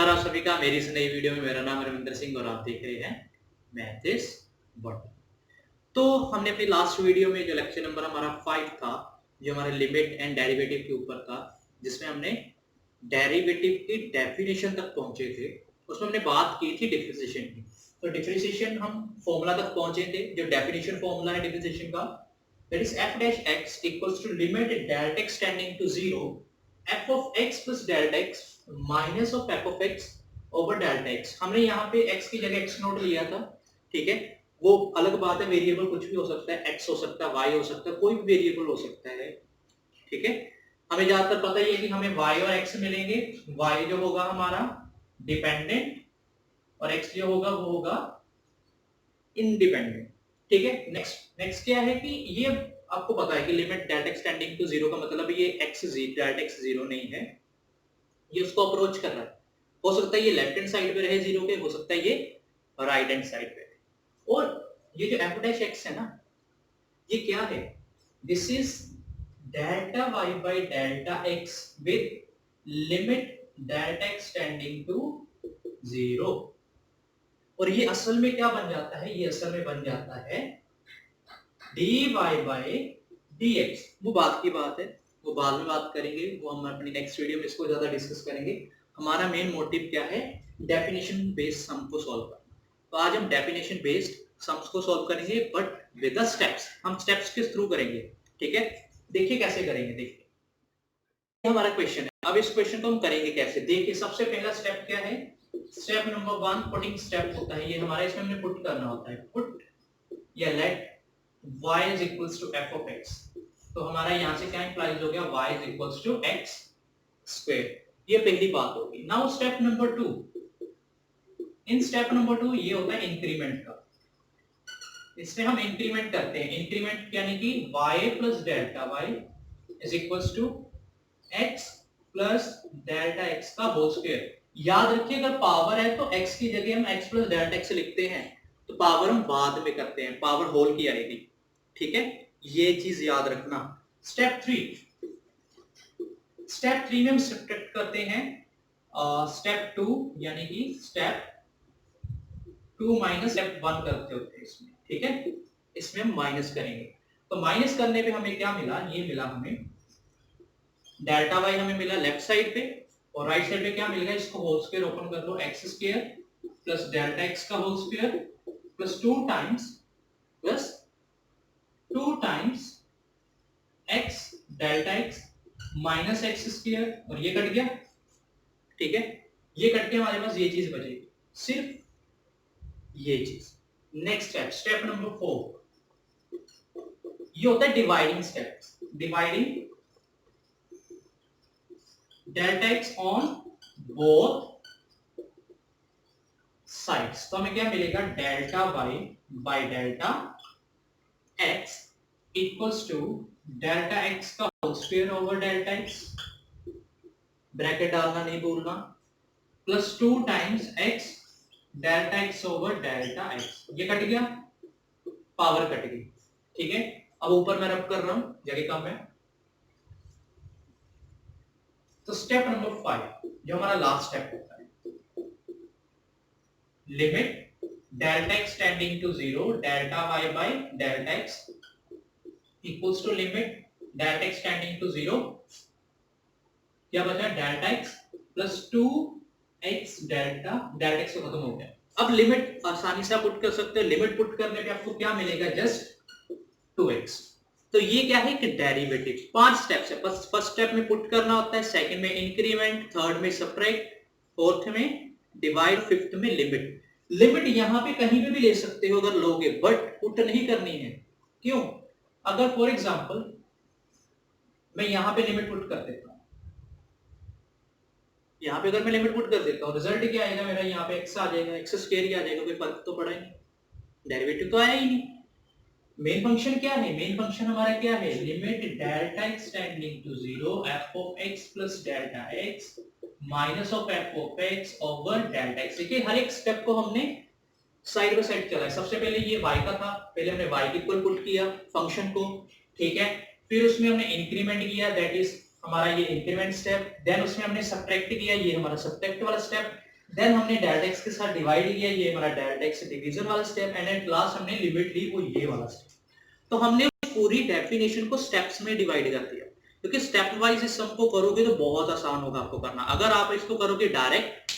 नमस्कार आप सभी का मेरी इस नई वीडियो में। मेरा नाम रविंद्र सिंह और आप देख रहे हैं मैथ इज बॉटम। तो हमने अपनी लास्ट वीडियो में जो लेक्चर नंबर हमारा 5 था, जो हमारे लिमिट एंड डेरिवेटिव के ऊपर था, जिसमें हमने डेरिवेटिव की डेफिनेशन तक पहुंचे थे, उसमें हमने बात की थी डिफरेंशिएशन की। तो डिफरेंशिएशन हम फॉर्मूला तक पहुंचे थे, जो डेफिनेशन फॉर्मूला है डिफरेंशिएशन का, that is f dash x equals to limit delta x tending to 0 f of x plus delta x minus of f of x over delta x। हमने यहाँ पे x की जगह x नोट लिया था, ठीक है। वो अलग बात है, वेरिएबल कुछ भी हो सकता है, x हो सकता है, y हो सकता है, कोई भी वेरिएबल हो सकता है, ठीक है। हमें ज्यादातर पता ही है कि हमें y और x मिलेंगे। y जो होगा हमारा डिपेंडेंट और x जो होगा वो होगा इंडिपेंडेंट, ठीक है। नेक्स्ट क्या है कि ये आपको पता है कि limit delta x tending to 0 का मतलब ये डेल्टा एक्स 0 नहीं है, ये उसको अप्रोच कर रहा है। हो सकता है ये लेफ्ट हैंड साइड पे रहे 0 के, हो सकता है ये राइट हैंड साइड पे रहे। और ये जो f डैश x है ना, ये क्या है? This is delta y by delta x with limit delta x tending to 0। और ये असल में क्या बन जाता है? ये असल में बन जाता है dy by dx। वो बात की बात है, वो बाद में बात करेंगे, वो हम अपनी नेक्स्ट वीडियो में इसको ज्यादा डिस्कस करेंगे। हमारा मेन मोटिव क्या है? डेफिनेशन बेस्ड सम को सॉल्व करना। तो आज हम डेफिनेशन बेस्ड सम्स को सॉल्व करेंगे, बट विद द स्टेप्स। हम स्टेप्स के थ्रू करेंगे, ठीक है। देखिए कैसे करेंगे, देखिए हमारा क्वेश्चन है। अब इस क्वेश्चन को हम करेंगे कैसे, देखिए सबसे पहला स्टेप क्या है? स्टेप नंबर 1 पुटिंग स्टेप होता है। ये हमारा इसमें हमने पुट करना होता है, पुट या late y is equals to f of x। तो हमारा यहां से क्या इंप्लाइज हो गया? y is equals to x square। ये पहली बात होगी। Now step number 2। In step number 2 ये होता है इंक्रीमेंट का। इसमें हम इंक्रीमेंट करते हैं। इंक्रीमेंट यानी कि y plus delta y is equals to x plus delta x का होल स्क्वायर। याद रखिए अगर पावर है तो x की जगह हम x plus delta x लिखते हैं, तो पावर हम बाद में करते हैं, पावर होल की आएगी, ठीक है। ये चीज याद रखना। स्टेप 3। स्टेप 3 में हम सब्ट्रैक्ट करते हैं स्टेप 2 यानी कि स्टेप 2 माइनस स्टेप 1 करते होते हैं इसमें, ठीक है। इसमें हम माइनस करेंगे। तो माइनस करने पे हमें क्या मिला? ये मिला हमें डेल्टा वाई हमें मिला लेफ्ट साइड पे, और राइट साइड पे क्या मिल गया? इसको होल स्क्वायर ओपन कर लो, X square plus delta x का whole square plus 2 times X delta x minus x square, और ये कट गया, ठीक है। ये कट के हमारे पास ये चीज बचेगी, सिर्फ ये चीज। नेक्स्ट स्टेप, स्टेप नंबर 4, ये होता है dividing step. Dividing delta X on both sides. तो हमें क्या मिलेगा? Delta Y by delta x equals to delta x का whole square over delta X, bracket डालना नहीं भूलना, plus 2 times X delta x over delta x. ये cut गया, पावर कट गई, ठीक है। अब ऊपर मैं रब कर रहा हूं, जगह कम है। तो स्टेप नंबर 5 जो हमारा लास्ट स्टेप होता है, limit delta x tending to 0 delta Y by delta x equals to limit delta x tending to 0, क्या बचा? Delta x plus 2 x delta x खत्म हो गया। अब लिमिट आसानी से आप पुट कर सकते हैं। लिमिट पुट करने पे आपको क्या मिलेगा? Just 2x। तो ये क्या है कि डेरिवेटिव। 5 स्टेप्स है। फर्स्ट स्टेप में पुट करना होता है, सेकंड में इंक्रीमेंट, थर्ड में सब्ट्रैक्ट, फोर्थ में डिवाइड, फिफ्थ में लिमिट। लिमिट यहां पे कहीं पे भी ले सकते हो अगर लोगे, बट पुट नहीं करनी है। क्यों? अगर फॉर एग्जांपल मैं यहां पे लिमिट पुट कर देता हूं, यहां पे अगर मैं लिमिट पुट कर देता हूं, रिजल्ट क्या आएगा मेरा? यहां पे x आ जाएगा, x स्क्वायर ही आ जाएगा, कोई फर्क तो पड़ा ही नहीं, डेरिवेटिव तो आया ही नहीं। मेन फंक्शन क्या है? मेन फंक्शन हमारा क्या है? Limit delta x tending to 0 f of x plus delta x minus of f of x over delta x। देखिए हर एक स्टेप को हमने साइड बाय साइड चला है। सबसे पहले ये y का था, पहले हमने y के इक्वल पुट किया फंक्शन को, ठीक है। फिर उसमें हमने इंक्रीमेंट किया, दैट इज हमारा ये इंक्रीमेंट स्टेप। देन उसमें हमने सब्ट्रैक्ट किया, ये हमारा सब्ट्रैक्ट वाला स्टेप। देन हमने डेल्टा एक्स के साथ डिवाइड किया, ये हमारा डेल्टा एक्स डिवीजन वाला स्टेप, एंड एट लास्ट हमने लिमिट ली वो ये वाला स्टेप। तो हमने पूरी डेफिनेशन को स्टेप्स में डिवाइड कर दिया, क्योंकि स्टेप वाइज इस सम को करोगे तो बहुत आसान होगा आपको करना। अगर आप इसको करोगे डायरेक्ट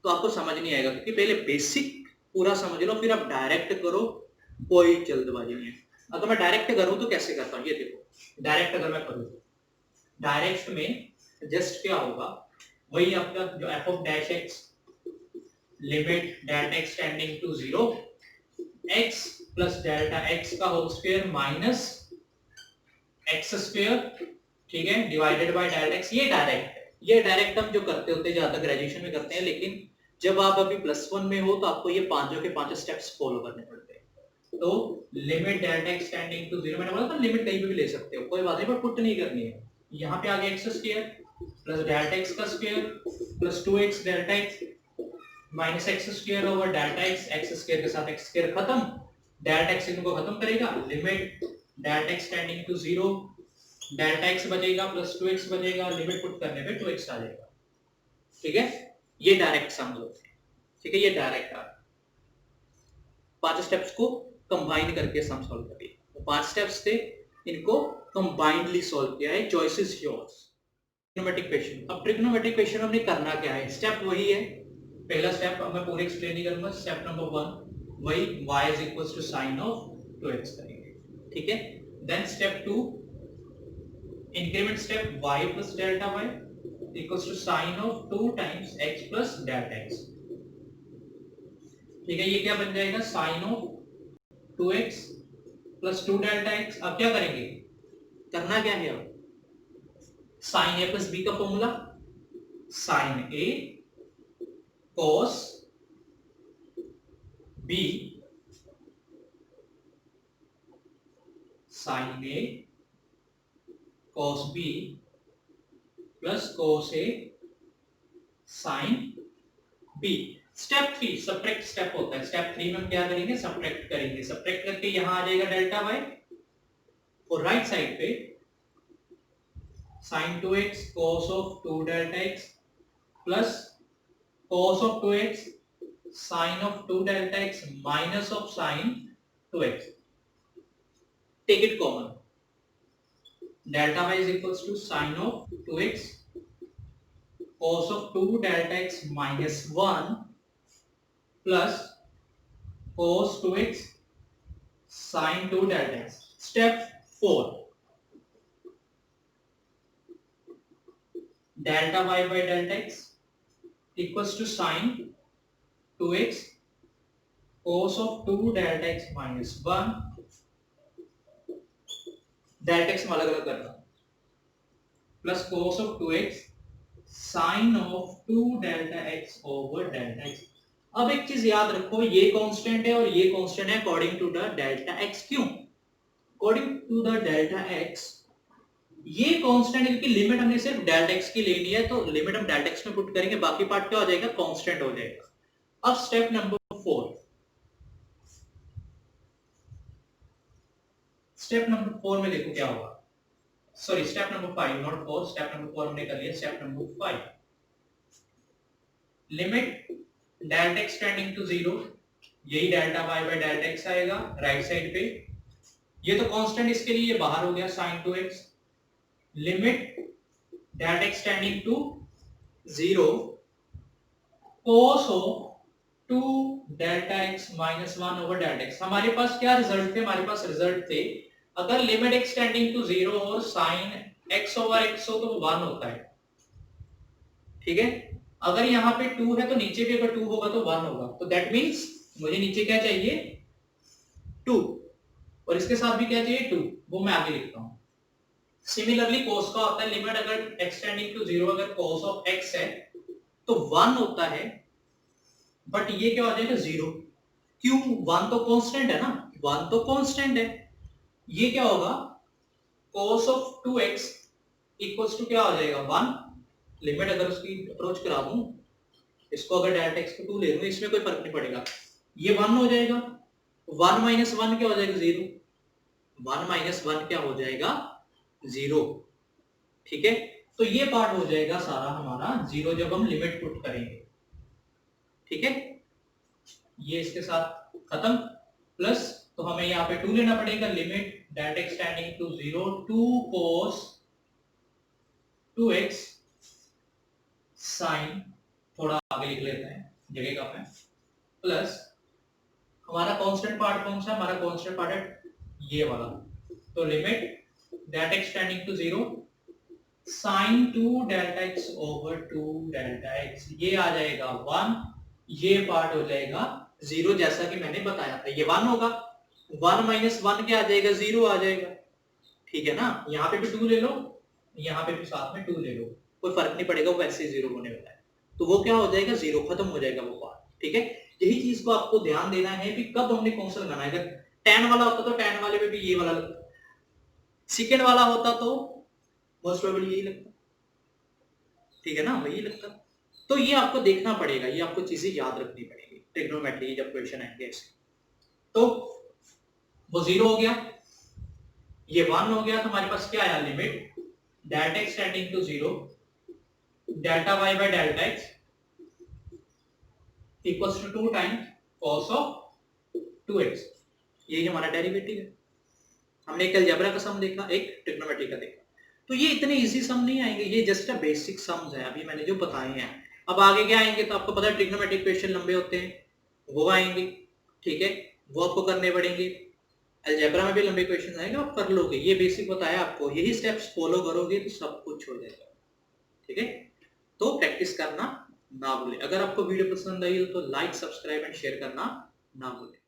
तो आपको समझ नहीं आएगा, क्योंकि पहले बेसिक पूरा समझ लो फिर आप डायरेक्ट करो, कोई जल्दबाजी नहीं है। अगर मैं डायरेक्ट करूं तो कैसे करता हूं, ये देखो डायरेक्ट अगर मैं करूं, डायरेक्ट में जस्ट क्या होगा, वही आपका जो F of dash X limit delta x tending to 0 X plus delta x का whole square minus x square, ठीक है, डिवाइडेड बाय डेल्टा एक्स। ये डायरेक्ट हम जो करते होते ज्यादा ग्रेजुएशन में करते हैं, लेकिन जब आप अभी +1 में हो तो आपको ये पांचों के पांचों स्टेप्स फॉलो करने पड़ते हैं। तो limit delta x tending to 0, मैंने बोला था लिमिट कहीं पे भी ले सकते हो, कोई बात नहीं, पर पुट नहीं करनी है। यहाँ पे आ गया x square plus delta x का square plus 2x delta x minus x square over delta x square के साथ एक्स स्क्वायर खत्म, डेल्टा एक्स इनको खत्म करेगा, limit delta x tending to 0 delta x बचेगा प्लस 2x बचेगा, लिमिट पुट करने पे 2x आ जाएगा, ठीक है। ये डायरेक्ट समझ लो, ठीक है, ये डायरेक्ट आ पांच स्टेप्स को कंबाइन करके सम सॉल्व करिए। तो 5 स्टेप्स थे, इनको कंबाइंडली सॉल्व किया है, choice is yours. Trigonometric question, अब ट्रिग्नोमेट्रिक क्वेश्चन हमने करना क्या है, स्टेप वही है, पहला स्टेप मैं पूरे एक्सप्लेन नहीं करूंगा, स्टेप नंबर 1 वही y is equals to sine of 2x करेंगे, ठीक है। Then step 2 increment step y plus delta y equals to sine of 2 times x plus delta x, ठीक है। ये क्या बन जाएगा, sine of 2x plus 2 delta x। अब क्या करेंगे, करना क्या है, अब साइन a प्लस b का formula, sine a cos b sine a cos b plus cos a sign b। Step 3 subtract step होता है, स्टेप 3 में हम क्या करेंगे, सब्ट्रैक्ट करेंगे, सब्ट्रैक्ट करके यहां आ जाएगा डेल्टा y, और राइट साइड पे sin 2x cos of 2 delta x plus cos of 2x sin of 2 delta x minus of sin 2x, take it common, delta y is equals to sin of 2x cos of 2 delta x minus 1 plus cos 2x sin 2 delta x। Step 4 delta y by delta x equals to sin 2x cos of 2 delta x minus 1, delta x में अलग अलग करना, plus cos of 2x sin of 2 delta x over delta x। अब एक चीज याद रखो, ये कांस्टेंट है और ये कांस्टेंट है according to the delta x। क्यों according to the delta x, ये कांस्टेंट है क्योंकि लिमिट हमने सिर्फ डेल्टा x की लेनी है, तो लिमिट हम डेल्टा x में पुट करेंगे, बाकी पार्ट क्या हो जाएगा, कांस्टेंट हो जाएगा। अब स्टेप नंबर 4, स्टेप नंबर 4 में देखो क्या होगा, sorry step number 5 not 4, step number 4 हमने कर लिया, step number 5 limit delta x tending to 0, यही delta y by delta x आएगा राइट साइड पे, ये तो कांस्टेंट इसके लिए ये बाहर हो गया sin 2x, limit delta x tending to 0 cos of 2 delta x minus 1 over delta x। हमारे पास क्या रिजल्ट थे, हमारे पास रिजल्ट थे अगर लिमिट x टेंडिंग टू 0 और sin x ओवर x हो तो 1 होता है, ठीक है। अगर यहाँ पे 2 है तो नीचे भी अगर 2 होगा तो 1 होगा, तो दैट मींस मुझे नीचे क्या चाहिए 2, और इसके साथ भी क्या चाहिए 2, वो मैं आगे लिखता हूं। सिमिलरली cos का होता है लिमिट अगर x टेंडिंग टू 0 अगर cos ऑफ x है तो 1 होता है, बट ये क्या हो जाएगा 0, क्यों 1 तो कांस्टेंट है ना, 1 तो कांस्टेंट है, ये क्या होगा cos of 2x equals to क्या हो जाएगा 1, लिमिट अगर उसकी अप्रोच करा दूं, इसको अगर डेल्टा x को 2 ले लूं, इसमें कोई फर्क नहीं पड़ेगा, ये 1 हो जाएगा, 1 माइनस 1 क्या हो जाएगा 0, 1 माइनस 1 क्या हो जाएगा 0, ठीक है। तो ये पार्ट हो जाएगा सारा हमारा 0 जब हम लिमिट पुट करेंगे, ठीक है, ये इसके साथ खत्म, प्लस तो हमें यहाँ पे 2 लेना पड़ेगा, limit delta x tending to 0 2 cos 2x sine, थोड़ा आगे लिख लेते हैं जगह कम है, प्लस हमारा कांस्टेंट पार्ट कौन सा है, हमारा कांस्टेंट पार्ट है ये वाला, तो limit delta x tending to 0 sine 2 delta x over 2 delta x, ये आ जाएगा 1, ये पार्ट हो जाएगा 0 जैसा कि मैंने बताया था, ये 1 होगा, 1 माइनस 1 क्या आ जाएगा, 0 आ जाएगा, ठीक है ना, यहाँ पे भी 2 ले लो, यहाँ पे भी साथ में 2 ले लो, कोई फर्क नहीं पड़ेगा, वो वैसे 0 होने वाला है, तो वो क्या हो जाएगा, 0 खत्म हो जाएगा वो पार्ट, ठीक है। यही चीज को आपको ध्यान देना है कि कब हमने कौन सा लगाना है, अगर tan वाला होता तो tan वाले पे भी ये वाला लगता, सेकंड वाला होता तो मोस्ट प्रोबेबली यही लगता, ठीक है ना, वही लगता, तो ये आपको देखना पड़ेगा, ये आपको चीजें याद रखनी पड़ेगी ट्रिग्नोमेट्री जब क्वेश्चन आएंगे ऐसे, तो वो 0 हो गया, ये 1 हो गया, तो हमारे पास क्या आया, limit delta x tending to 0 delta y by delta x equals to 2 times cos of 2x, यही हमारा डेरिवेटिव है। हमने एक अलजेब्रा का सम देखा, एक ट्रिग्नोमेट्री का देखा, तो ये इतने इजी सम नहीं आएंगे, ये जस्ट अ बेसिक सम्स है अभी मैंने जो बताए हैं, अब आगे क्या आएंगे तो आपको पता है ट्रिग्नोमेट्रिक क्वेश्चन लंबे होते हैं, वो आएंगे, ठीक है, वो आपको करने पड़ेंगे, अलजेब्रा में भी लंबे क्वेश्चन आएंगे, आप कर लोगे, ये बेसिक बताया आपको, यही स्टेप्स फॉलो करोगे तो सब कुछ हो जाएगा, ठीक है, तो प्रैक्टिस करना ना भूलें। अगर आपको वीडियो पसंद आई हो तो लाइक, सब्सक्राइब एंड शेयर करना ना भूलें।